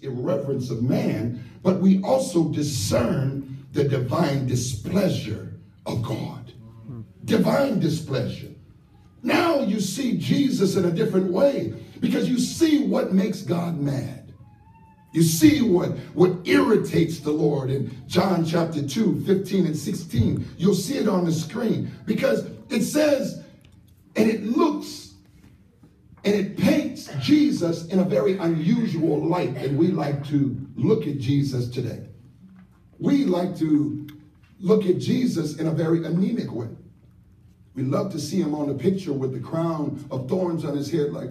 irreverence of man, but we also discern the divine displeasure of God. Divine displeasure. Now you see Jesus in a different way because you see what makes God mad. You see what irritates the Lord in John chapter 2, 15 and 16. You'll see it on the screen because it says, and it looks and it paints Jesus in a very unusual light, and we like to look at Jesus today. We like to look at Jesus in a very anemic way. We love to see him on the picture with the crown of thorns on his head. Like,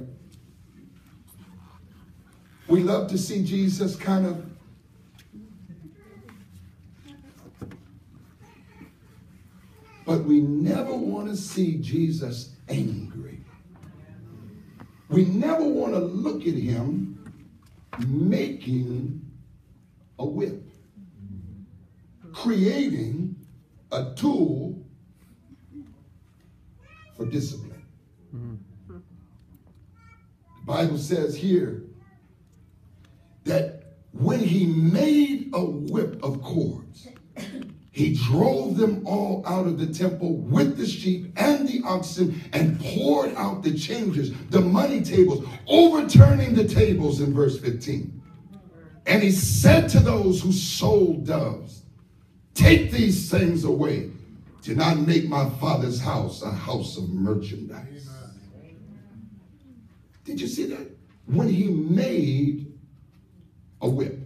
we love to see Jesus kind of but we never want to see Jesus angry. We never want to look at him making a whip, creating a tool for discipline. The Bible says here that when he made a whip of cords, he drove them all out of the temple with the sheep and the oxen and poured out the changers, the money tables, overturning the tables in verse 15. And he said to those who sold doves, "Take these things away. Do not make my Father's house a house of merchandise." Did you see that? When he made a whip.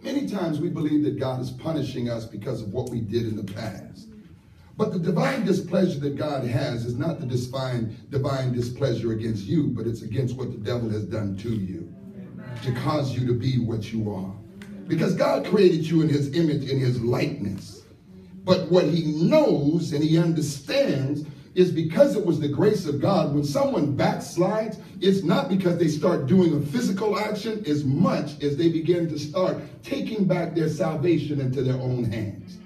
Many times we believe that God is punishing us because of what we did in the past. But the divine displeasure that God has is not the divine displeasure against you, but it's against what the devil has done to you to cause you to be what you are. Because God created you in his image, in his likeness. But what he knows and he understands is because it was the grace of God, when someone backslides, it's not because they start doing a physical action as much as they begin to start taking back their salvation into their own hands.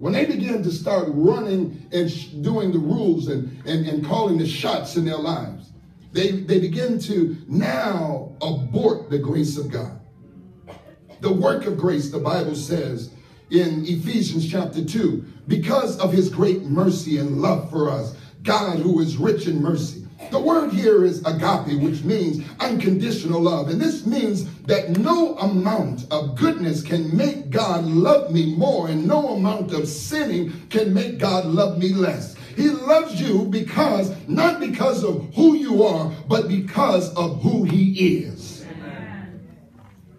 When they begin to start running and doing the rules and calling the shots in their lives, they begin to now abort the grace of God. The work of grace, the Bible says in Ephesians chapter 2, because of his great mercy and love for us, God who is rich in mercy. The word here is agape, which means unconditional love. And this means that no amount of goodness can make God love me more, and no amount of sinning can make God love me less. He loves you not because of who you are, but because of who he is. Amen.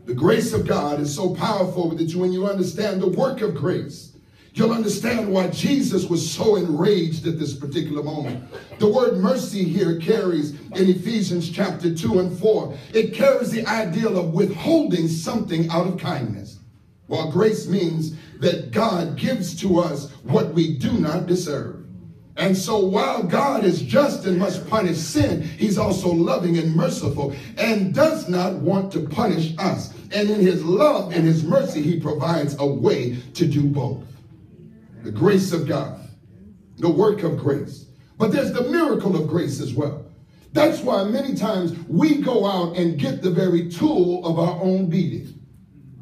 The grace of God is so powerful that when you understand the work of grace, you'll understand why Jesus was so enraged at this particular moment. The word mercy here carries in Ephesians chapter 2 and 4. It carries the ideal of withholding something out of kindness. While grace means that God gives to us what we do not deserve. And so while God is just and must punish sin, he's also loving and merciful and does not want to punish us. And in his love and his mercy, he provides a way to do both. The grace of God, the work of grace. But there's the miracle of grace as well. That's why many times we go out and get the very tool of our own beating.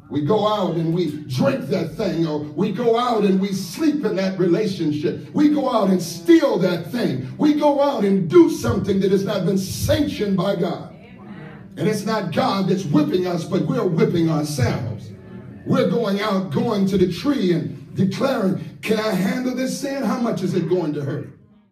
We go out and we drink that thing, or we go out and we sleep in that relationship. We go out and steal that thing. We go out and do something that has not been sanctioned by God. And it's not God that's whipping us, but we're whipping ourselves. We're going to the tree and declaring, can I handle this sin? How much is it going to hurt?